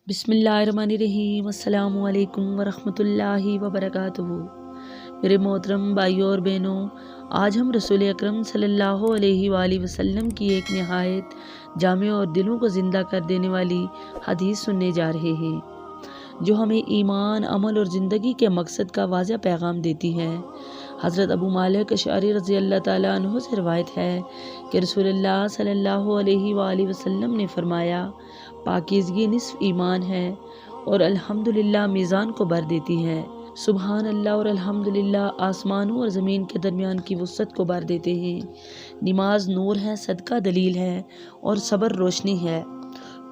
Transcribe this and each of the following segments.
बिस्मिल्लाहिर्रहमानिर्रहीम। अस्सलामु अलैकुम वरहमतुल्लाहि वबरकातुहू। मेरे मोहतरम भाइयों और बहनों, आज हम रसूल अकरम सल्लल्लाहु अलैहि वसल्लम की एक नहायत जामे और दिलों को ज़िंदा कर देने वाली हदीस सुनने जा रहे हैं, जो हमें ईमान, अमल और ज़िंदगी के मकसद का वाज़ह पैगाम देती है। हज़रत अबू मालिक अशअरी रज़ी अल्लाह ताला अन्हु से रवायत है कि रसूलुल्लाह सल्लल्लाहु अलैहि वसल्लम ने फरमाया, पाकीज़गी निस्फ़ ईमान है और अल्हम्दुलिल्लाह मीज़ान को भर देती है। सुबहान अल्लाह और अल्हम्दुलिल्लाह आसमानों और ज़मीन के दरमियान की वुसअत को भर देते हैं। नमाज नूर है, सदका दलील है और सब्र रोशनी है।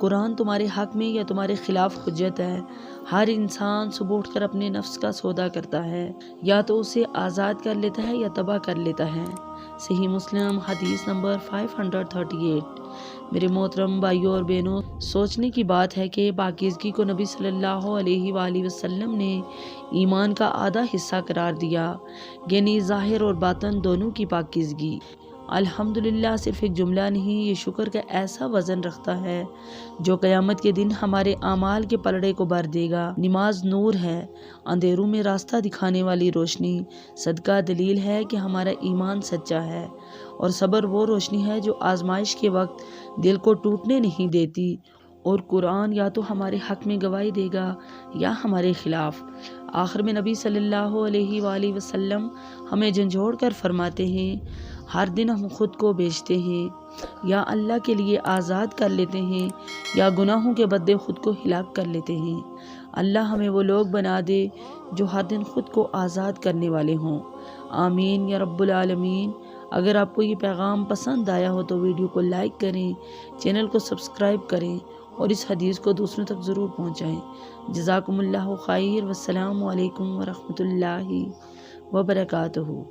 कुरान तुम्हारे हक में या तुम्हारे खिलाफ हुज्जत है। हर इंसान सुबह उठकर अपने नफ्स का सौदा करता है, या तो उसे आज़ाद कर लेता है या तबाह कर लेता है। सही मुस्लिम हदीस नंबर 538। मेरे मोहतरम भाइयों और बहनों, सोचने की बात है कि पाकीज़गी को नबी सल्लल्लाहु अलैहि वसल्लम ने ईमान का आधा हिस्सा करार दिया, यानी ज़ाहिर और बातन दोनों की पाकीज़गी। अल्हम्दुलिल्लाह सिर्फ एक जुमला नहीं, ये शुक्र का ऐसा वज़न रखता है जो क़यामत के दिन हमारे आमाल के पलड़े को भर देगा। नमाज नूर है, अंधेरों में रास्ता दिखाने वाली रोशनी। सदका दलील है कि हमारा ईमान सच्चा है। और सब्र वो रोशनी है जो आजमाइश के वक्त दिल को टूटने नहीं देती। और कुरान या तो हमारे हक में गवाही देगा या हमारे खिलाफ। आखिर में नबी सल्लल्लाहु अलैहि वसल्लम हमें झंझोड़ कर फरमाते हैं, हर दिन हम खुद को बेचते हैं, या अल्लाह के लिए आज़ाद कर लेते हैं, या गुनाहों के बदले खुद को हिलाक कर लेते हैं। अल्लाह हमें वो लोग बना दे जो हर दिन खुद को आज़ाद करने वाले हों। आमीन या रब्बुल आलमीन। अगर आपको ये पैगाम पसंद आया हो तो वीडियो को लाइक करें, चैनल को सब्सक्राइब करें और इस हदीस को दूसरों तक ज़रूर पहुँचाएँ। जज़ाकुमुल्लाहु खैर। वस्सलामु अलैकुम वरहमतुल्लाहि वबरकातुहू।